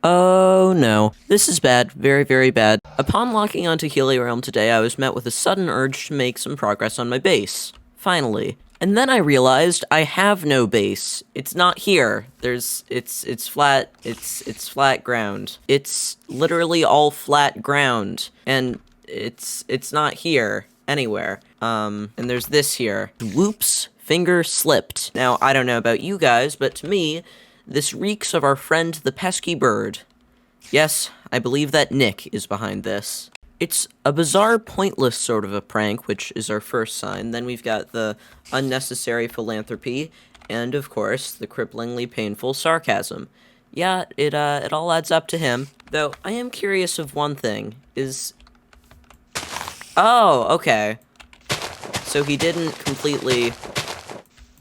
Oh no, this is bad, very, very bad. Upon locking onto Heliorealm today, I was met with a sudden urge to make some progress on my base. Finally. And then I realized I have no base. It's not here. It's flat, it's flat ground. It's literally all flat ground. And it's not here, anywhere. And there's this here. Whoops, finger slipped. Now, I don't know about you guys, but to me, this reeks of our friend the pesky bird. Yes, I believe that Nick is behind this. It's a bizarre, pointless sort of a prank, which is our first sign. Then we've got the unnecessary philanthropy, and of course, the cripplingly painful sarcasm. Yeah, it all adds up to him. Though, I am curious of one thing, Oh, okay. So he didn't completely...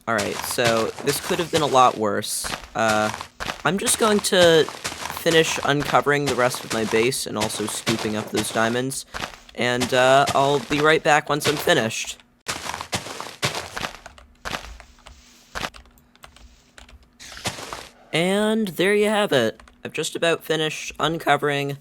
Alright, so this could have been a lot worse. I'm just going to finish uncovering the rest of my base and also scooping up those diamonds. And, I'll be right back once I'm finished. And there you have it. I've just about finished uncovering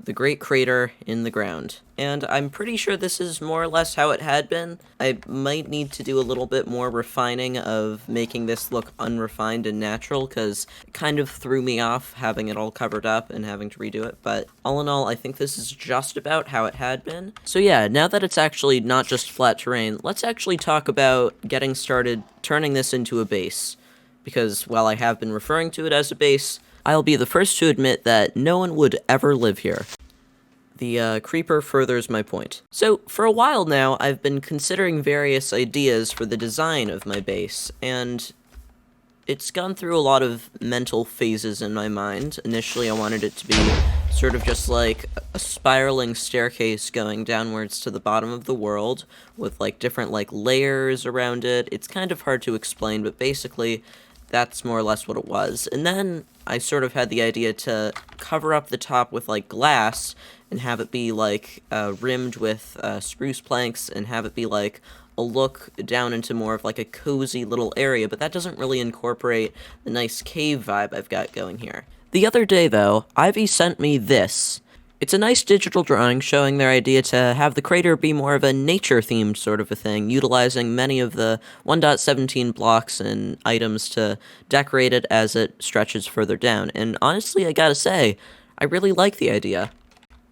the great crater in the ground. And I'm pretty sure this is more or less how it had been. I might need to do a little bit more refining of making this look unrefined and natural, because it kind of threw me off having it all covered up and having to redo it. But all in all, I think this is just about how it had been. So yeah, now that it's actually not just flat terrain, let's actually talk about getting started turning this into a base. Because while I have been referring to it as a base, I'll be the first to admit that no one would ever live here. The creeper furthers my point. So, for a while now, I've been considering various ideas for the design of my base, and it's gone through a lot of mental phases in my mind. Initially, I wanted it to be sort of just like a spiraling staircase going downwards to the bottom of the world, with like different like layers around it. It's kind of hard to explain, but basically, that's more or less what it was. And then I sort of had the idea to cover up the top with like glass and have it be like rimmed with spruce planks and have it be like a look down into more of like a cozy little area, but that doesn't really incorporate the nice cave vibe I've got going here. The other day though, Ivy sent me this. It's a nice digital drawing showing their idea to have the crater be more of a nature-themed sort of a thing, utilizing many of the 1.17 blocks and items to decorate it as it stretches further down. And honestly, I gotta say, I really like the idea.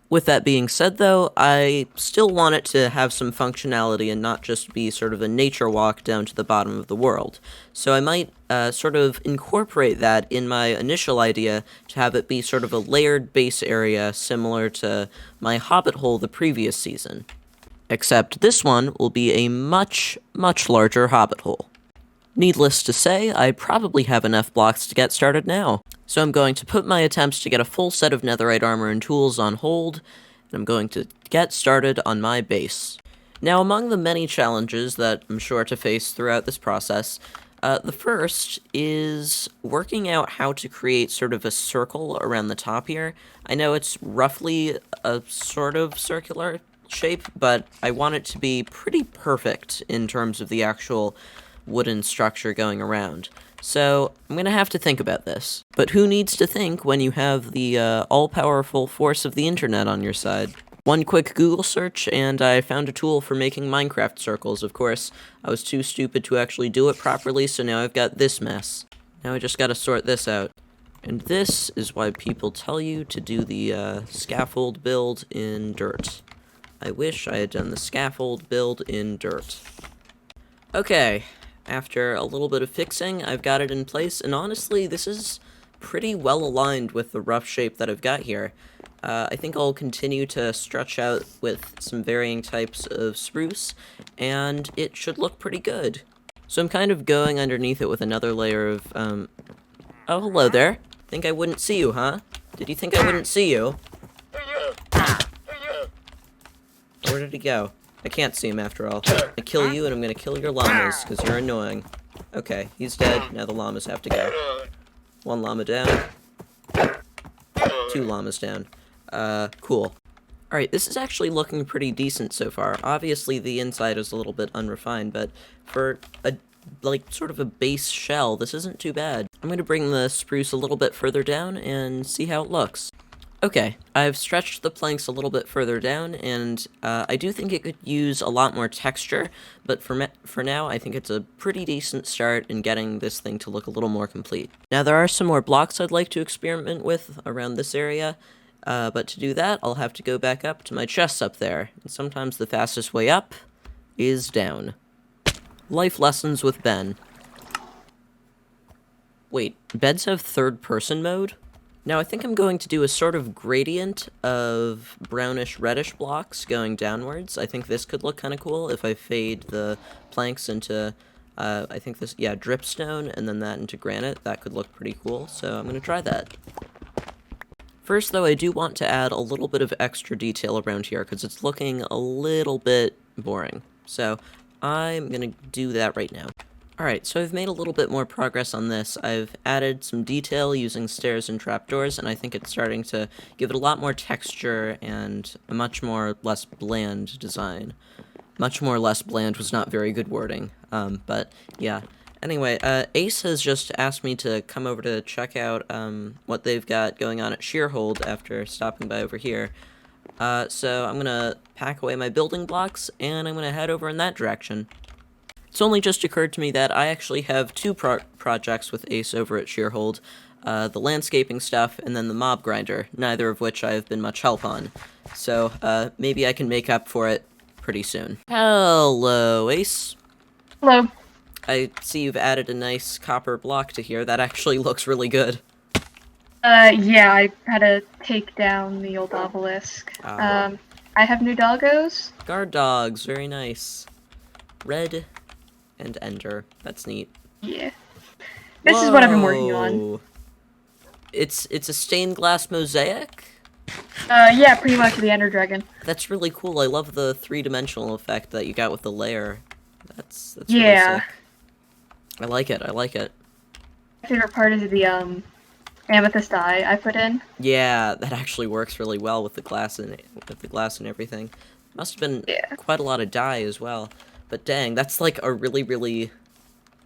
With that being said, though, I still want it to have some functionality and not just be sort of a nature walk down to the bottom of the world. So I might sort of incorporate that in my initial idea to have it be sort of a layered base area similar to my hobbit hole the previous season. Except this one will be a much, much larger hobbit hole. Needless to say, I probably have enough blocks to get started now. So I'm going to put my attempts to get a full set of netherite armor and tools on hold, and I'm going to get started on my base. Now, among the many challenges that I'm sure to face throughout this process, the first is working out how to create sort of a circle around the top here. I know it's roughly a sort of circular shape, but I want it to be pretty perfect in terms of the actual wooden structure going around. So, I'm gonna have to think about this. But who needs to think when you have the all-powerful force of the internet on your side? One quick Google search, and I found a tool for making Minecraft circles. Of course, I was too stupid to actually do it properly, so now I've got this mess. Now I just gotta sort this out. And this is why people tell you to do the scaffold build in dirt. I wish I had done the scaffold build in dirt. Okay. After a little bit of fixing, I've got it in place, and honestly, this is pretty well aligned with the rough shape that I've got here. I think I'll continue to stretch out with some varying types of spruce, and it should look pretty good. So I'm kind of going underneath it with another layer of, Oh, hello there. Think I wouldn't see you, huh? Did you think I wouldn't see you? Where did he go? I can't see him after all. I kill you, and I'm gonna kill your llamas, because you're annoying. Okay, he's dead. Now the llamas have to go. One llama down. Two llamas down. Cool. Alright, this is actually looking pretty decent so far. Obviously, the inside is a little bit unrefined, but for a, like, sort of a base shell, this isn't too bad. I'm going to bring the spruce a little bit further down and see how it looks. Okay, I've stretched the planks a little bit further down, and I do think it could use a lot more texture, but for now, I think it's a pretty decent start in getting this thing to look a little more complete. Now, there are some more blocks I'd like to experiment with around this area, but to do that, I'll have to go back up to my chests up there, and sometimes the fastest way up is down. Life lessons with Ben. Wait, beds have third-person mode? Now, I think I'm going to do a sort of gradient of brownish-reddish blocks going downwards. I think this could look kind of cool if I fade the planks into, I think this, yeah, dripstone, and then that into granite. That could look pretty cool, so I'm going to try that. First, though, I do want to add a little bit of extra detail around here, because it's looking a little bit boring. So, I'm going to do that right now. Alright, so I've made a little bit more progress on this. I've added some detail using stairs and trapdoors, and I think it's starting to give it a lot more texture and a much more less bland design. Much more less bland was not very good wording, but yeah. Anyway, Ace has just asked me to come over to check out what they've got going on at Sheerhold after stopping by over here. So I'm gonna pack away my building blocks, and I'm gonna head over in that direction. It's only just occurred to me that I actually have two projects with Ace over at Sheerhold, the landscaping stuff and then the mob grinder, neither of which I have been much help on. So, maybe I can make up for it pretty soon. Hello, Ace. Hello. I see you've added a nice copper block to here. That actually looks really good. Yeah, I had to take down the old obelisk. I have new doggos. Guard dogs, very nice. Red and ender. That's neat. Yeah. This is what I've been working on. It's a stained glass mosaic? Yeah, pretty much the ender dragon. That's really cool. I love the three-dimensional effect that you got with the layer. That's yeah. Really sick. I like it. I like it. My favorite part is the amethyst eye I put in. Yeah, that actually works really well with the glass and everything. Must have been quite a lot of dye as well. But dang, that's like a really, really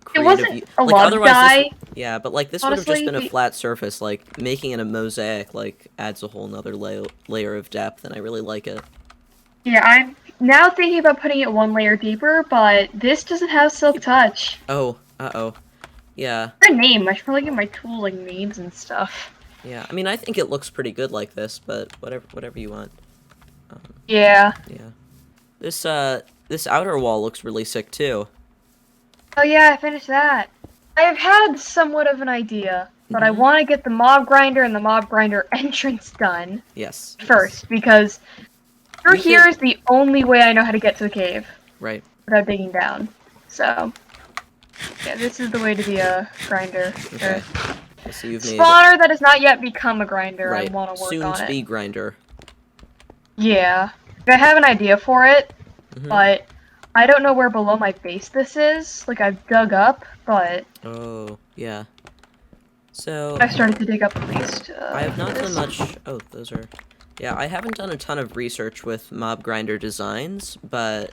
creative... It wasn't a lot of dye. Yeah, but like this Honestly, would have just been a flat surface. Like making it a mosaic like adds a whole nother layer of depth, and I really like it. Yeah, I'm now thinking about putting it one layer deeper, but this doesn't have silk touch. Oh, uh-oh. Yeah. A name. I should probably get my tool like names and stuff. Yeah, I mean, I think it looks pretty good like this, but whatever you want. Yeah. Yeah. This outer wall looks really sick, too. Oh yeah, I finished that. I've had somewhat of an idea, but I want to get the mob grinder and the mob grinder entrance done. Yes. First, because through here is the only way I know how to get to the cave. Right. Without digging down. So, yeah, this is the way to the grinder. Okay. So you've made spawner that has not yet become a grinder. Right. I want to work on it. Soon to be grinder. Yeah. I have an idea for it, but I don't know where below my base this is. Like, I've dug up, but... Oh, yeah. So... I started to dig up at least. I have not done much... Oh, those are... Yeah, I haven't done a ton of research with mob grinder designs, but...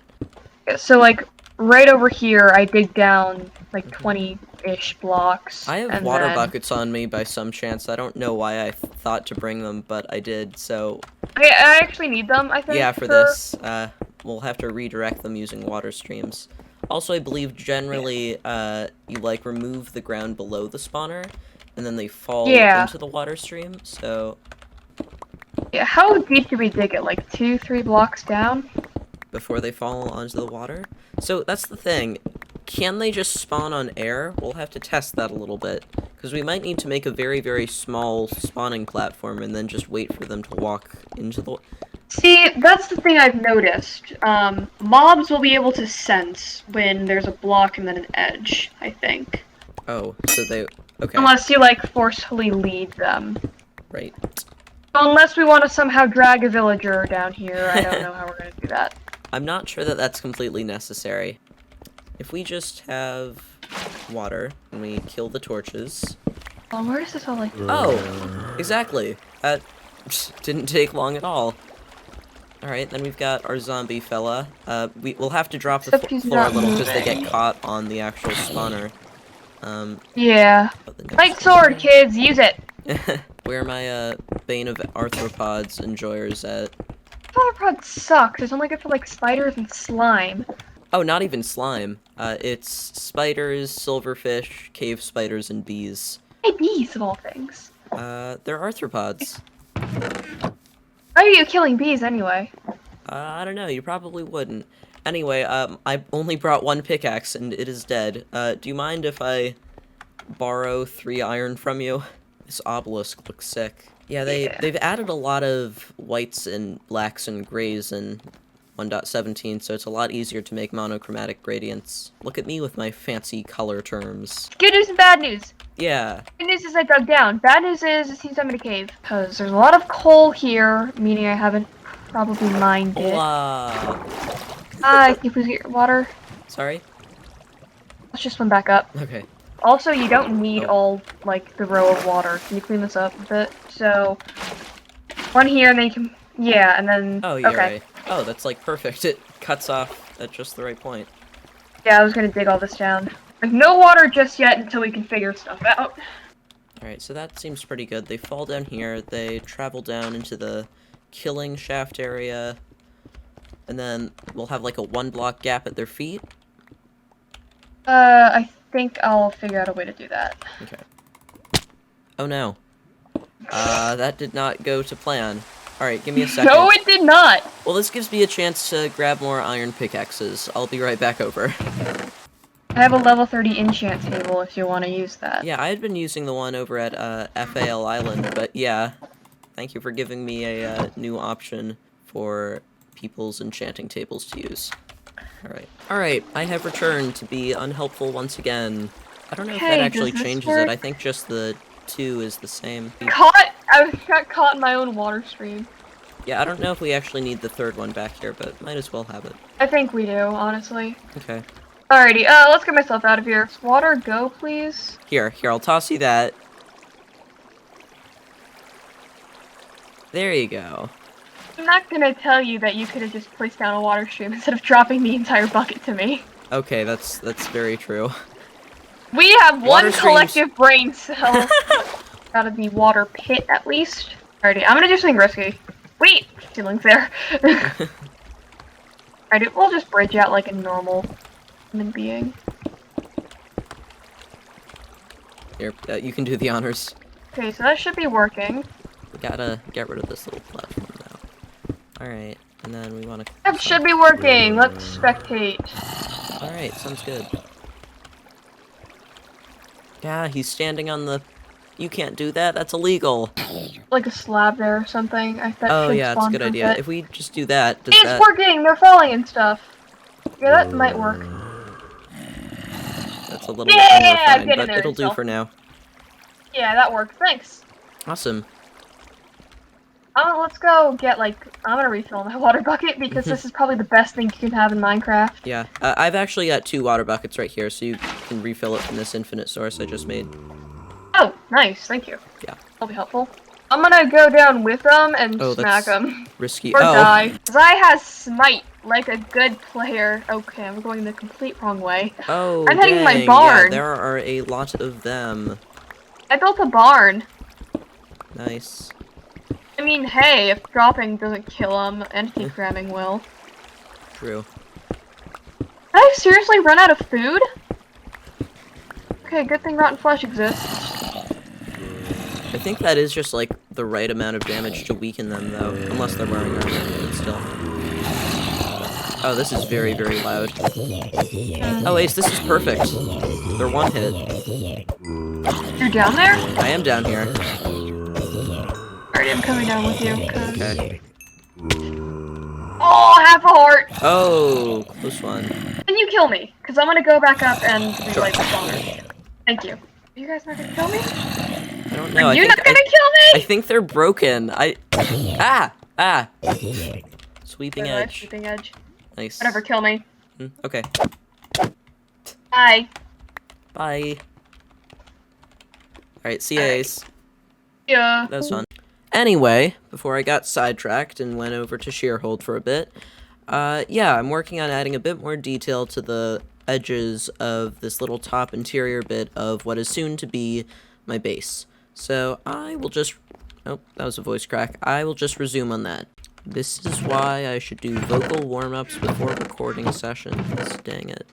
So, like, right over here, I dig down, like, 20-ish blocks. I have water buckets on me by some chance. I don't know why I thought to bring them, but I did, so... I actually need them, I think. Yeah, for this. We'll have to redirect them using water streams. Also, I believe generally, you, like, remove the ground below the spawner, and then they fall into the water stream, so... Yeah, how deep do we dig it? Like 2-3 blocks down? Before they fall onto the water? So, that's the thing. Can they just spawn on air? We'll have to test that a little bit. Because we might need to make a very, very small spawning platform and then just wait for them to walk into the... See, that's the thing I've noticed. Mobs will be able to sense when there's a block and then an edge, I think. Oh, so they... Okay. Unless you, like, forcefully lead them. Right. Unless we want to somehow drag a villager down here, I don't know how we're going to do that. I'm not sure that that's completely necessary. If we just have water and we kill the torches... Well, where does this all, like... Oh! Exactly. That didn't take long at all. Alright, then we've got our zombie fella. We'll have to drop the floor a little because they get caught on the actual spawner. Yeah. the notes Light in sword, here. kids, use it. Where are my, Bane of Arthropods enjoyers at? Flowerpod sucks. It's only good for like spiders and slime. Oh, not even slime. It's spiders, silverfish, cave spiders, and bees. Hey, bees of all things. They're arthropods. Why are you killing bees anyway? I don't know, you probably wouldn't. Anyway, I only brought one pickaxe, and it is dead. Do you mind if I borrow 3 iron from you? This obelisk looks sick. Yeah, they've added a lot of whites and blacks and grays in 1.17, so it's a lot easier to make monochromatic gradients. Look at me with my fancy color terms. Good news and bad news. Yeah. Good news is I dug down. Bad news is it seems I'm in a cave. Because there's a lot of coal here, meaning I haven't probably mined it. Hola. Can you please get your water? Sorry? Let's just swim back up. Okay. Also, you don't need Oh. all, like, the row of water. Can you clean this up a bit? So, one here, and then you can... Yeah, and then... Oh, you're okay. right. Oh, that's like perfect. It cuts off at just the right point. Yeah, I was gonna dig all this down. Like, no water just yet until we can figure stuff out. Alright, so that seems pretty good. They fall down here, they travel down into the killing shaft area, and then we'll have like a 1-block gap at their feet. I think I'll figure out a way to do that. Okay. Oh no. That did not go to plan. Alright, give me a second. No, it did not! Well, this gives me a chance to grab more iron pickaxes. I'll be right back over. I have a level 30 enchant table if you want to use that. Yeah, I had been using the one over at, FAL Island, but yeah. Thank you for giving me a, new option for people's enchanting tables to use. Alright. Alright, I have returned to be unhelpful once again. I don't know if that actually does this changes work? it. I think just the 2 is the same. I got caught in my own water stream. Yeah, I don't know if we actually need the 3rd one back here, but might as well have it. I think we do, honestly. Okay. Alrighty, let's get myself out of here. Water, go, please. Here, I'll toss you that. There you go. I'm not gonna tell you that you could have just placed down a water stream instead of dropping the entire bucket to me. Okay, that's very true. We have Water one streams. collective brain cell out of the water pit, at least. Alrighty, I'm gonna do something risky. Wait! Ceiling's there. Alrighty, we'll just bridge out like a normal human being. Here, you can do the honors. Okay, so that should be working. We gotta get rid of this little platform now. Alright, and then we wanna... That should be working! Let's spectate. Alright, sounds good. Yeah, he's standing on the... You can't do that, that's illegal. Like a slab there or something. Oh yeah, that's a good idea. It. If we just do that, does It's that... working! They're falling and stuff. Yeah, that might work. That's a little Yeah! unrefined, Get in but there it'll do yourself. for now. Yeah, that worked. Thanks. Awesome. Let's go get, like, I'm gonna refill my water bucket because this is probably the best thing you can have in Minecraft. Yeah, I've actually got 2 water buckets right here, so you can refill it from this infinite source I just made. Oh, nice. Thank you. Yeah. That'll be helpful. I'm gonna go down with them and Oh, smack that's them. risky. Or Oh, die. Zai has smite, like a good player. Okay, I'm going the complete wrong way. oh, I'm heading to my dang, barn. Yeah, there are a lot of them. I built a barn. Nice. I mean, hey, if dropping doesn't kill them, anti-cramming will. True. Did I seriously run out of food? Okay, good thing rotten flesh exists. I think that is just, like, the right amount of damage to weaken them, though. Unless they're wearing armor, but still. Oh, this is very, very loud. Oh, Ace, this is perfect. They're 1 hit. You're down there? I am down here. Alright, I'm coming down with you. Okay. Oh, half a heart! Oh, close one. Can you kill me? Because I'm gonna go back up and relight the spawner. Thank you. Are you guys not gonna kill me? I don't know. Are you not gonna kill I me? think they're broken. Ah! Sweeping Alright, edge. sweeping edge. Nice. Whatever, kill me. Okay. Bye. Bye. Alright, see ya, Ace. Yeah. That was fun. Anyway, before I got sidetracked and went over to Sheerhold for a bit, yeah, I'm working on adding a bit more detail to the edges of this little top interior bit of what is soon to be my base. So I will just... Oh, that was a voice crack. I will just resume on that. This is why I should do vocal warm-ups before recording sessions. Dang it.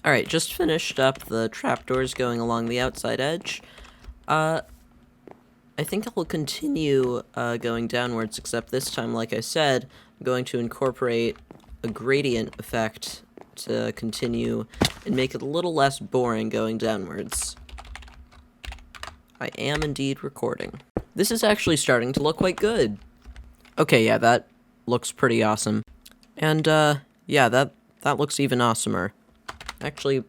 Alright, just finished up the trapdoors going along the outside edge. I think I'll continue going downwards, except this time, like I said, I'm going to incorporate a gradient effect to continue and make it a little less boring going downwards. I am indeed recording. This is actually starting to look quite good. Okay, yeah, that looks pretty awesome. And, yeah, that looks even awesomer. Actually,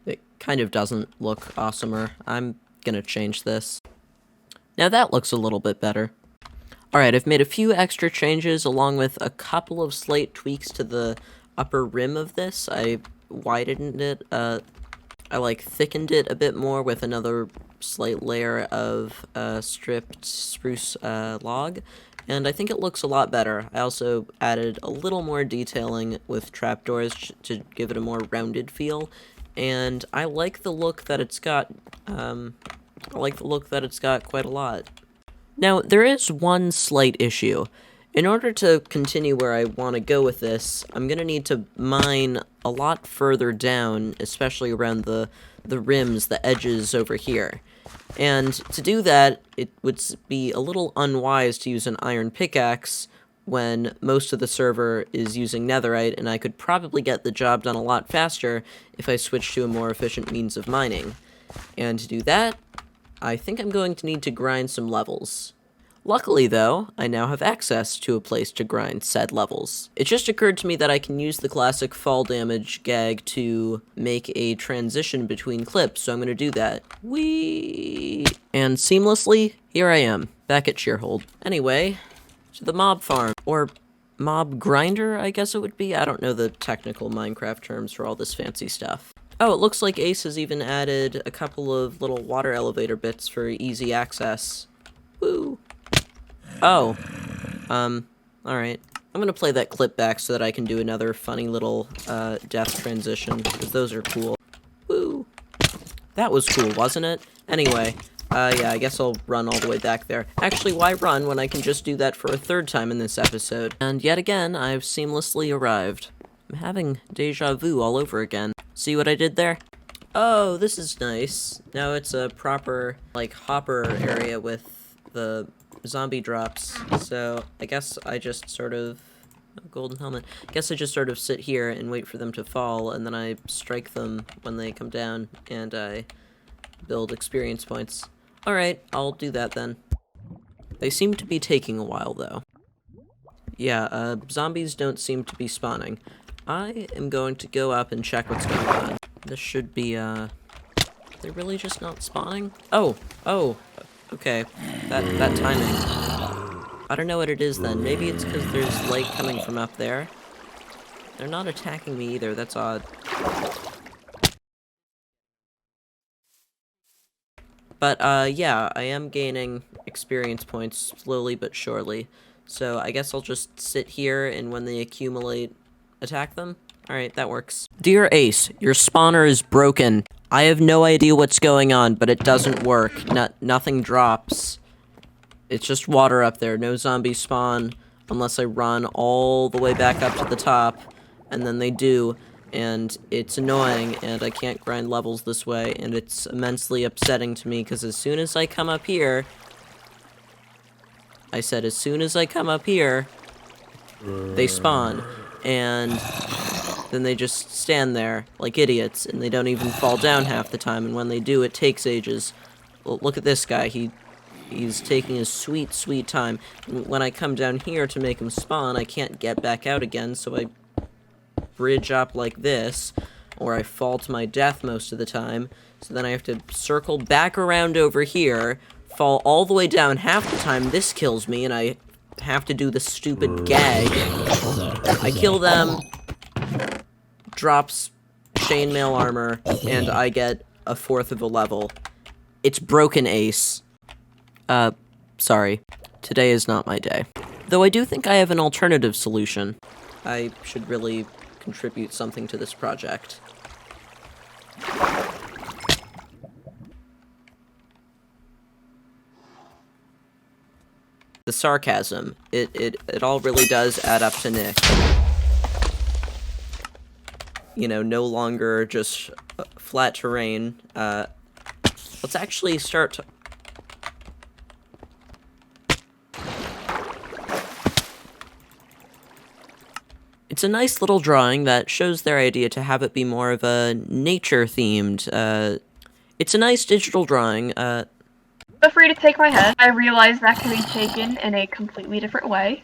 it kind of doesn't look awesomer. I'm gonna change this. Now that looks a little bit better. Alright, I've made a few extra changes along with a couple of slight tweaks to the upper rim of this. I widened it, I thickened it a bit more with another slight layer of stripped spruce log, and I think it looks a lot better. I also added a little more detailing with trapdoors to give it a more rounded feel, and I like the look that it's got. Quite a lot. Now, there is one slight issue. In order to continue where I want to go with this, I'm going to need to mine a lot further down, especially around the rims, the edges over here. And to do that, it would be a little unwise to use an iron pickaxe when most of the server is using netherite, and I could probably get the job done a lot faster if I switched to a more efficient means of mining. And to do that, I think I'm going to need to grind some levels. Luckily, though, I now have access to a place to grind said levels. It just occurred to me that I can use the classic fall damage gag to make a transition between clips, so I'm going to do that. Whee! And seamlessly, here I am, back at Sheerhold. Anyway, to the mob farm, or mob grinder, I guess it would be? I don't know the technical Minecraft terms for all this fancy stuff. Oh, it looks like Ace has even added a couple of little water elevator bits for easy access. Woo! Oh. Alright. I'm gonna play that clip back so that I can do another funny little, death transition, because those are cool. Woo! That was cool, wasn't it? Anyway, yeah, I guess I'll run all the way back there. Actually, why run when I can just do that for a third time in this episode? And yet again, I've seamlessly arrived. I'm having deja vu all over again. See what I did there? Oh, this is nice. Now it's a proper, like, hopper area with the zombie drops. So, I guess I just sort of... golden helmet. I guess I just sort of sit here and wait for them to fall, and then I strike them when they come down, and I build experience points. Alright, I'll do that then. They seem to be taking a while, though. Yeah, zombies don't seem to be spawning. I am going to go up and check what's going on. This should be, they're really just not spawning? Oh, okay. That timing. I don't know what it is then. Maybe it's because there's light coming from up there. They're not attacking me either, that's odd. But, yeah, I am gaining experience points slowly but surely. So I guess I'll just sit here, and when they accumulate, attack them? Alright, that works. Dear Ace, your spawner is broken. I have no idea what's going on, but it doesn't work. Nothing drops. It's just water up there. No zombies spawn unless I run all the way back up to the top, and then they do, and it's annoying, and I can't grind levels this way, and it's immensely upsetting to me, because as soon as I come up here... I said as soon as I come up here, they spawn, and then they just stand there like idiots, and they don't even fall down half the time, and when they do, it takes ages. Well, look at this guy, he's taking his sweet, sweet time. When I come down here to make him spawn, I can't get back out again, so I bridge up like this, or I fall to my death most of the time, so then I have to circle back around over here, fall all the way down half the time, this kills me, and I have to do the stupid gag. I kill them, drops chainmail armor, and I get a fourth of a level. It's broken, Ace. Sorry. Today is not my day. Though I do think I have an alternative solution. I should really contribute something to this project. The sarcasm. It all really does add up to Nick. You know, no longer just flat terrain. Let's actually start... It's a nice little drawing that shows their idea to have it be more of a nature-themed, it's a nice digital drawing, Feel free to take my head. I realize that can be taken in a completely different way.